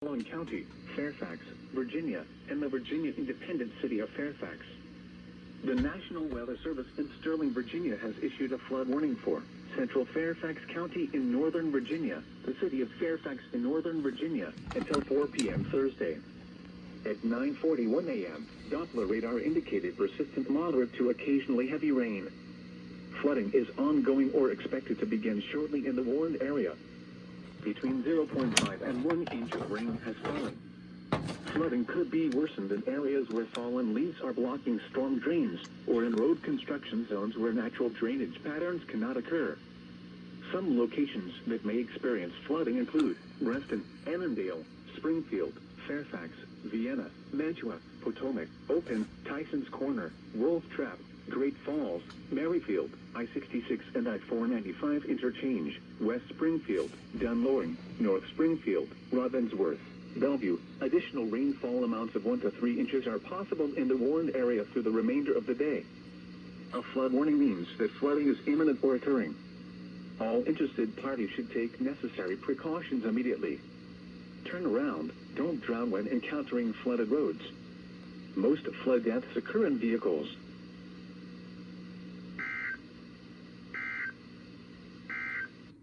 Following County, Fairfax, Virginia, and the Virginia Independent City of Fairfax. The National Weather Service in Sterling, Virginia has issued a flood warning for Central Fairfax County in Northern Virginia, the City of Fairfax in Northern Virginia, until 4 p.m. Thursday. At 9:41 a.m., Doppler radar indicated persistent moderate to occasionally heavy rain. Flooding is ongoing or expected to begin shortly in the warned area. Between 0.5 and 1 inch of rain has fallen. Flooding could be worsened in areas where fallen leaves are blocking storm drains, or in road construction zones where natural drainage patterns cannot occur. Some locations that may experience flooding include Reston, Annandale, Springfield, Fairfax, Vienna, Mantua, Potomac, Open, Tysons Corner, Wolf Trap, Great Falls, Merrifield, I-66 and I-495 interchange, West Springfield, Dunloring, North Springfield, Ravensworth, Bellevue. Additional rainfall amounts of 1 to 3 inches are possible in the warned area through the remainder of the day. A flood warning means that flooding is imminent or occurring. All interested parties should take necessary precautions immediately. Turn around, don't drown when encountering flooded roads. Most flood deaths occur in vehicles,